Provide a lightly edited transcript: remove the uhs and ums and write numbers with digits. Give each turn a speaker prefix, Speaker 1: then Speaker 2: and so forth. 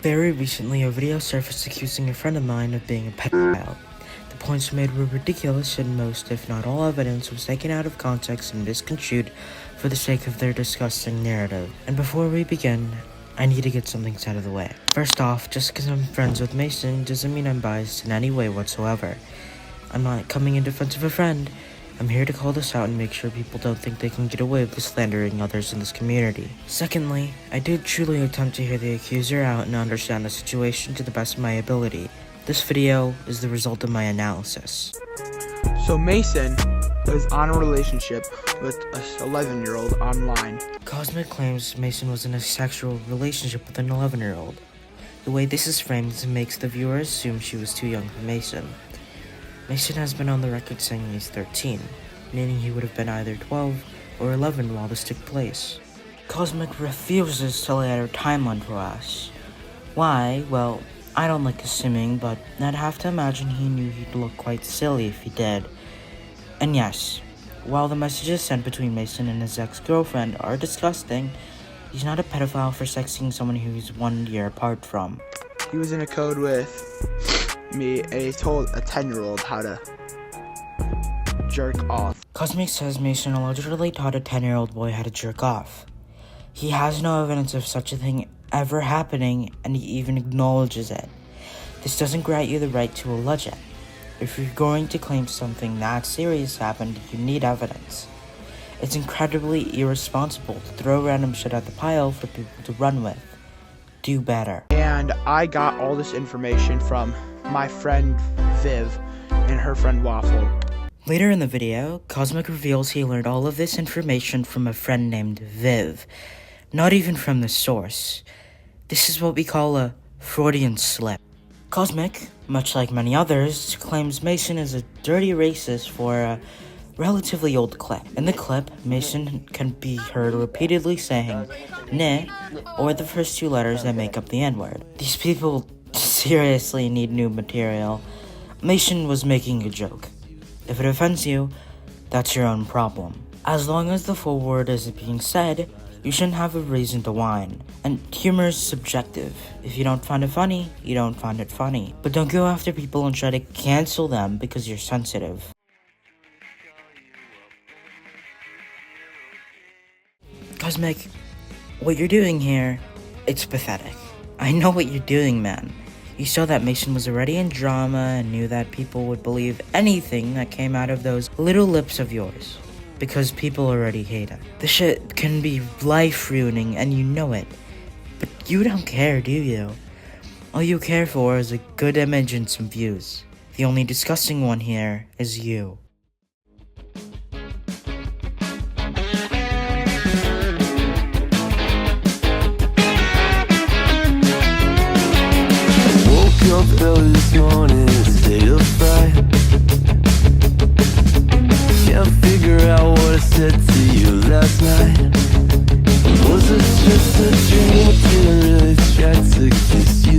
Speaker 1: Very recently, a video surfaced accusing a friend of mine of being a pedophile. The points made were ridiculous, and most, if not all, evidence was taken out of context and misconstrued for the sake of their disgusting narrative. And before we begin, I need to get some things out of the way. First off, just because I'm friends with Mason doesn't mean I'm biased in any way whatsoever. I'm not coming in defense of a friend. I'm here to call this out and make sure people don't think they can get away with slandering others in this community. Secondly, I did truly attempt to hear the accuser out and understand the situation to the best of my ability. This video is the result of my analysis.
Speaker 2: So Mason was on a relationship with an 11-year-old online.
Speaker 1: Cosmic claims Mason was in a sexual relationship with an 11-year-old. The way this is framed makes the viewer assume she was too young for Mason. Mason has been on the record saying he's 13, meaning he would have been either 12 or 11 while this took place. Cosmic refuses to lay out a timeline for us. Why? Well, I don't like assuming, but I'd have to imagine he knew he'd look quite silly if he did. And yes, while the messages sent between Mason and his ex-girlfriend are disgusting, he's not a pedophile for sexting someone who he's 1 year apart from.
Speaker 2: He was in a code with me, and he told a 10-year-old how to jerk off.
Speaker 1: Cosmic says Mason allegedly taught a 10-year-old boy how to jerk off. He has no evidence of such a thing ever happening, and he even acknowledges it. This doesn't grant you the right to allege it. If you're going to claim something that serious happened, you need evidence. It's incredibly irresponsible to throw random shit at the pile for people to run with. Do better.
Speaker 2: And I got all this information from my friend Viv and her friend Waffle.
Speaker 1: Later in the video, Cosmic reveals he learned all of this information from a friend named Viv, not even from the source. This is what we call a Freudian slip. Cosmic, much like many others, claims Mason is a dirty racist for a relatively old clip. In the clip, Mason can be heard repeatedly saying "ne" or the first two letters that make up the N-word. These people seriously need new material. Mason was making a joke. If it offends you, that's your own problem. As long as the full word isn't being said, you shouldn't have a reason to whine. And humor is subjective. If you don't find it funny, you don't find it funny. But don't go after people and try to cancel them because you're sensitive. Cosmic, what you're doing here, it's pathetic. I know what you're doing, man. You saw that Mason was already in drama and knew that people would believe anything that came out of those little lips of yours. Because people already hate him. This shit can be life-ruining and you know it. But you don't care, do you? All you care for is a good image and some views. The only disgusting one here is you.
Speaker 3: Up early this morning, state of fright. Can't figure out what I said to you last night. Was it just a dream? Didn't really try to kiss you